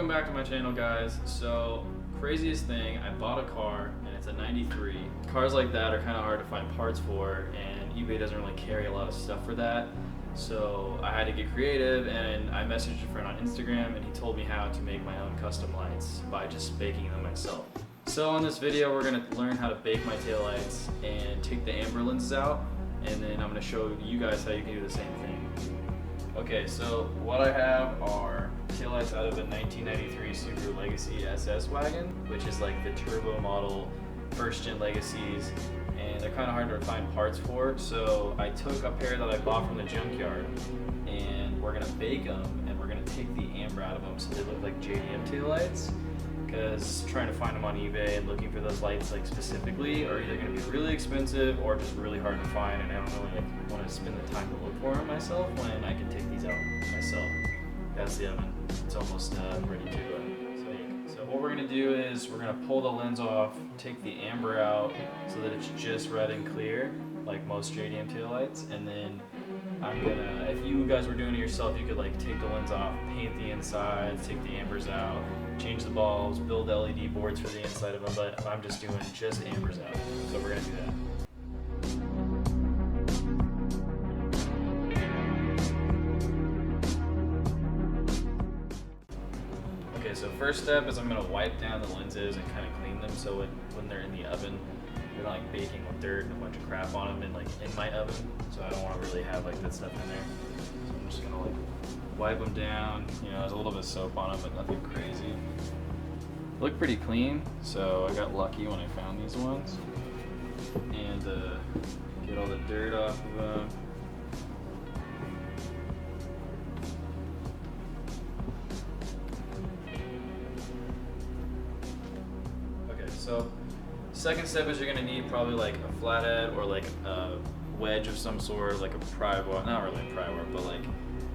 Welcome back to my channel, guys. So, craziest thing, I bought a car and it's a 93. Cars like that are kind of hard to find parts for, and eBay doesn't really carry a lot of stuff for that. So I had to get creative, and I messaged a friend on Instagram and he told me how to make my own custom lights by just baking them myself. So in this video we're going to learn how to bake my taillights and take the amber lenses out, and then I'm going to show you guys how you can do the same thing. Okay, so what I have are taillights out of a 1993 Subaru Legacy SS wagon, which is like the turbo model first gen Legacies, and they're kind of hard to find parts for. So I took a pair that I bought from the junkyard, and we're gonna bake them, and we're gonna take the amber out of them so they look like JDM taillights. Because trying to find them on eBay and looking for those lights like specifically are either going to be really expensive or just really hard to find, and I don't really want to spend the time to look for them myself when I can take these out myself. That's the oven. It's almost ready to bake. So what we're going to do is we're going to pull the lens off, take the amber out so that it's just red and clear like most JDM taillights, and then I'm gonna, if you guys were doing it yourself, you could like take the lens off, paint the inside, take the ambers out, change the bulbs, build LED boards for the inside of them, but I'm just doing just ambers out. So we're gonna do that. Okay, so first step is I'm gonna wipe down the lenses and kind of clean them so when they're in the oven, they're not like baking with dirt and a bunch of crap on them and like in my oven. So I don't want to really have like that stuff in there. So I'm just gonna like wipe them down. You know, there's a little bit of soap on them, but nothing crazy. Look pretty clean, so I got lucky when I found these ones. And get all the dirt off of them. Okay, so second step is you're gonna need probably like a flathead or like a wedge of some sort, like a pry bar, not really a pry bar, but like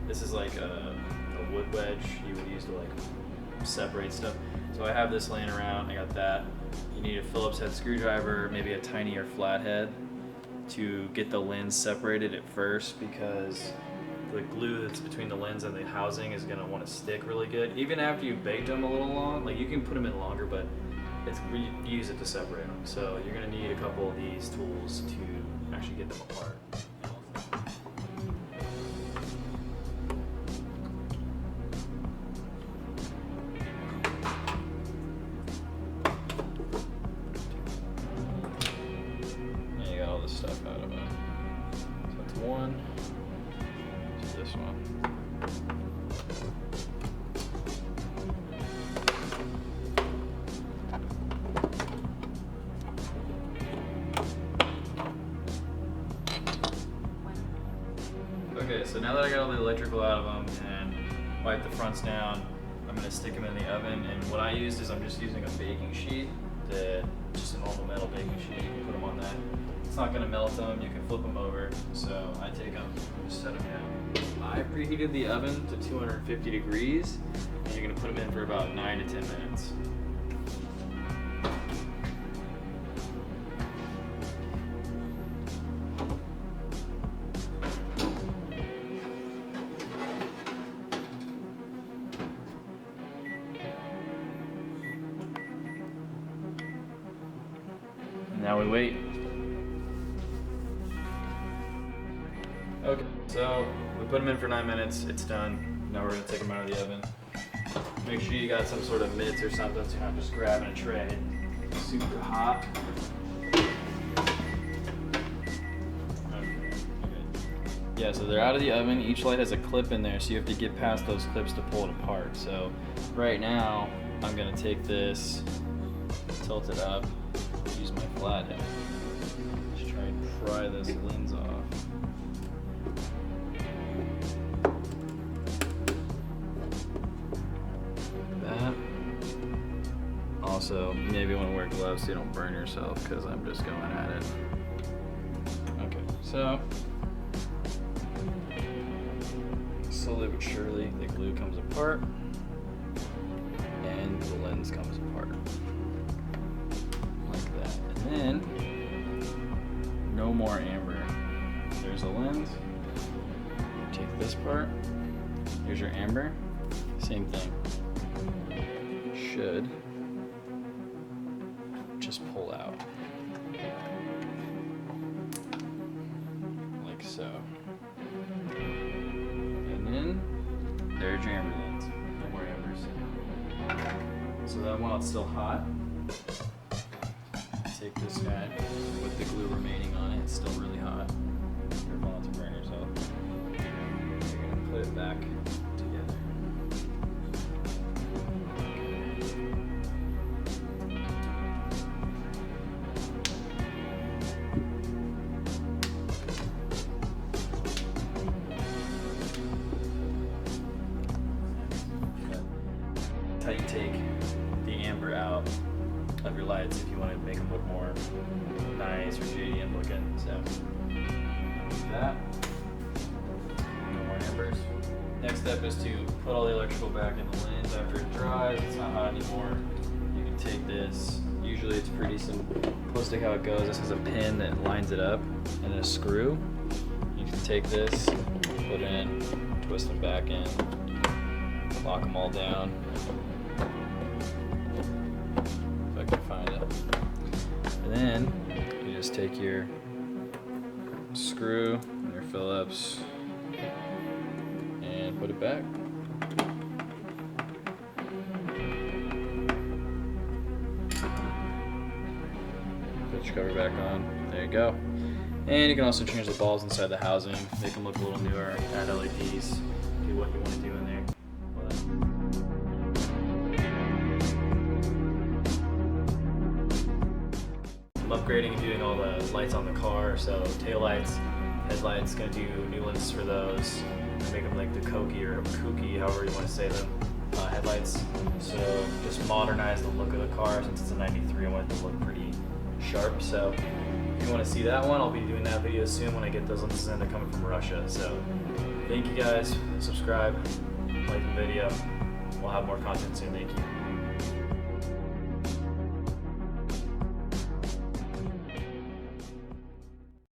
this is like a wood wedge you would use to like separate stuff. So I have this laying around, I got that. You need a Phillips head screwdriver, maybe a tinier flathead to get the lens separated at first, because the glue that's between the lens and the housing is gonna wanna stick really good. Even after you've baked them a little long, like you can put them in longer, but you use it to separate them. So you're going to need a couple of these tools to actually get them apart. And you got all this stuff out of it. So that's one. It's this one. Okay, so now that I got all the electrical out of them and wipe the fronts down, I'm going to stick them in the oven. And what I used is I'm just using a baking sheet, just a normal metal baking sheet. You can put them on that. It's not going to melt them. You can flip them over. So I take them, just set them down. I preheated the oven to 250 degrees, and you're going to put them in for about 9 to 10 minutes. Now we wait. Okay, so we put them in for 9 minutes. It's done. Now we're gonna take them out of the oven. Make sure you got some sort of mitts or something so you're not just grabbing a tray. It's super hot. Okay. Yeah, so they're out of the oven. Each light has a clip in there, so you have to get past those clips to pull it apart. So right now, I'm gonna take this, tilt it up, use my flathead. Just try and pry this lens off. Like that. Also, maybe want to wear gloves so you don't burn yourself, because I'm just going at it. Okay, so slowly but surely the glue comes apart and the lens comes apart. Like that. And then, no more amber. There's a lens. Take this part. Here's your amber. Same thing. should just pull out. Like so. And then there's your amber lens. No more ambers. So that while it's still hot, take this guy with the glue remaining on it. It's still really hot. Careful not to burn yourself. You're gonna put it back together. That's how you take the amber out of your lights if you want to make them look more nice or JDM looking. So that, no more ambers. Next step is to put all the electrical back in the lens after it dries. It's not hot anymore. You can take this. Usually it's pretty simplistic how it goes. This has a pin that lines it up and a screw. You can take this, put it in, twist them back in, lock them all down. If I can find it. And then you just take your screw and your Phillips and put it back. Put your cover back on. There you go. And you can also change the balls inside the housing, make them look a little newer, add LEDs, do what you want to do in there. I'm upgrading and doing all the lights on the car, so taillights, headlights, gonna do new lenses for those, make them like the Koki or Kooky, however you want to say them, headlights. So just modernize the look of the car. Since it's a 93, I want it to look pretty sharp. So if you want to see that one, I'll be doing that video soon when I get those lenses in. They're coming from Russia. So thank you guys, subscribe, like the video. We'll have more content soon. Thank you.